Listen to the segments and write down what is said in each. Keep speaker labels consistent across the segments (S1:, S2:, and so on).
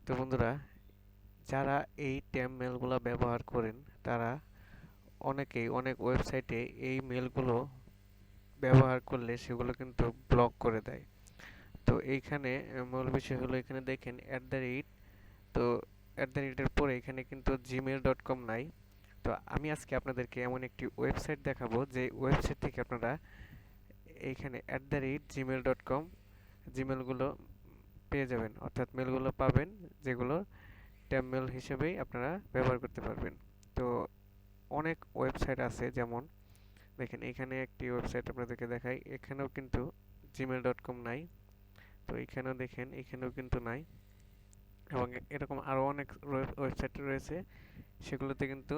S1: তো বন্ধুরা, যারা এই ট্যাম মেলগুলো ব্যবহার করেন তারা অনেকেই অনেক ওয়েবসাইটে এই মেলগুলো ব্যবহার করলে সেগুলো কিন্তু ব্লক করে দেয়। তো এইখানে মূল বিষয় হলো, এখানে দেখেন @, তো @এর পরে এখানে কিন্তু gmail.com নাই। তো আমি আজকে আপনাদেরকে এমন একটি ওয়েবসাইট দেখাবো যে ওয়েবসাইট থেকে আপনারা এইখানে @gmail.com জিমেলগুলো পেয়ে যাবেন, অর্থাৎ মেলগুলো পাবেন যেগুলো ট্যাব মেল হিসেবেই আপনারা ব্যবহার করতে পারবেন। তো অনেক ওয়েবসাইট আছে, যেমন দেখেন এখানে একটি ওয়েবসাইট আপনাদেরকে দেখাই, এখানেও কিন্তু gmail.com নাই। তো এখানেও দেখেন, এখানেও কিন্তু নাই। এবং এরকম আরও অনেক ওয়েবসাইট রয়েছে, সেগুলোতে কিন্তু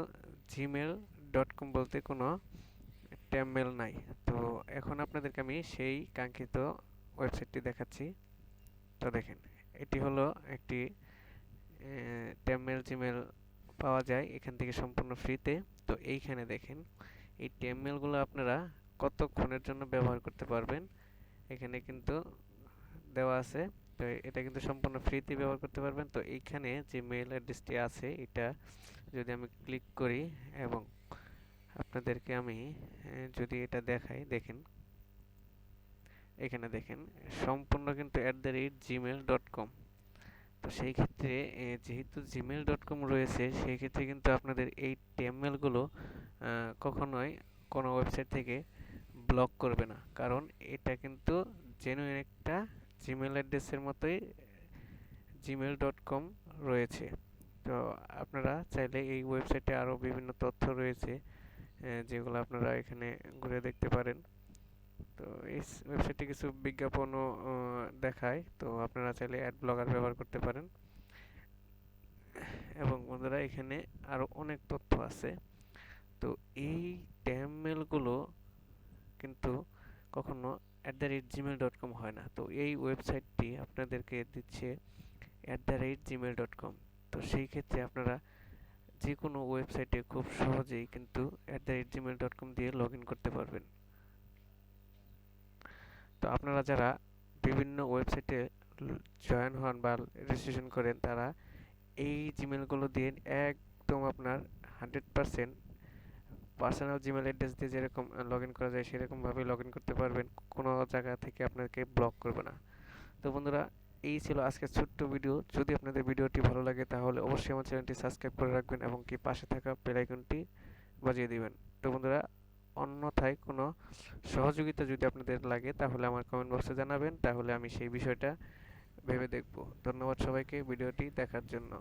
S1: gmail.com বলতে কোনো ট্যাব মেল নাই। তো এখন আপনাদেরকে আমি সেই কাঙ্ক্ষিত ওয়েবসাইটটি দেখাচ্ছি। তো দেখেন, এটি হলো একটি ট্যাব মেল জিমেল পাওয়া যায় এখান থেকে সম্পূর্ণ ফ্রিতে। তো এইখানে দেখেন এই ট্যাব মেলগুলো আপনারা কতক্ষণের জন্য ব্যবহার করতে পারবেন এখানে কিন্তু দেওয়া আছে। তো এটা কিন্তু সম্পূর্ণ ফ্রিতে ব্যবহার করতে পারবেন। তো এইখানে যে মেল অ্যাড্রেসটি আছে এটা যদি আমি ক্লিক করি এবং আপনাদেরকে আমি যদি এটা দেখাই, দেখেন এখানে দেখেন সম্পূর্ণ কিন্তু @gmail.com। তো সেই ক্ষেত্রে যেহেতু gmail.com রয়েছে, সেই ক্ষেত্রে কিন্তু আপনাদের এই টেমমেলগুলো কখনোই কোনো ওয়েবসাইট থেকে ব্লক করবে না, কারণ এটা কিন্তু জেনুইন একটা জিমেল অ্যাড্রেসের মতোই gmail.com রয়েছে। তো আপনারা চাইলে এই ওয়েবসাইটে আরও বিভিন্ন তথ্য রয়েছে যেগুলো আপনারা এখানে ঘুরে দেখতে পারেন। তো এই ওয়েবসাইটে কিছু বিজ্ঞাপনও দেখায়, তো আপনারা চাইলে অ্যাড ব্লগার ব্যবহার করতে পারেন। এবং বন্ধুরা, এখানে আরও অনেক তথ্য আছে। তো এই ট্যাম মেলগুলো কিন্তু কখনো @gmail.com হয় না। তো এই ওয়েবসাইটটি আপনাদেরকে দিচ্ছে @gmail.com। তো সেই ক্ষেত্রে আপনারা যে কোনো ওয়েবসাইটে খুব সহজেই কিন্তু @gmail.com দিয়ে লগ ইন করতে পারবেন। তো আপনারা যারা বিভিন্ন ওয়েবসাইটে জয়েন হন বা রেজিস্ট্রেশন করেন, তারা এই জিমেলগুলো দিয়ে একদম আপনার 100% পার্সোনাল জিমেল অ্যাড্রেস দিয়ে যেরকম লগ ইন করা যায় সেরকমভাবে লগ ইন করতে পারবেন, কোনো জায়গা থেকে আপনাকে ব্লক করবে না। তো বন্ধুরা, এই ছিল আজকের ছোট্ট ভিডিও। যদি আপনাদের ভিডিওটি ভালো লাগে তাহলে অবশ্যই আমার চ্যানেলটি সাবস্ক্রাইব করে রাখবেন এবং কি পাশে থাকা বেল আইকনটি বাজিয়ে দিবেন। তো বন্ধুরা, অন্যথায় কোনো সহযোগিতা যদি আপনাদের লাগে তাহলে আমার কমেন্ট বক্সে জানাবেন, তাহলে আমি সেই বিষয়টা ভেবে দেখব। ধন্যবাদ সবাইকে ভিডিওটি দেখার জন্য।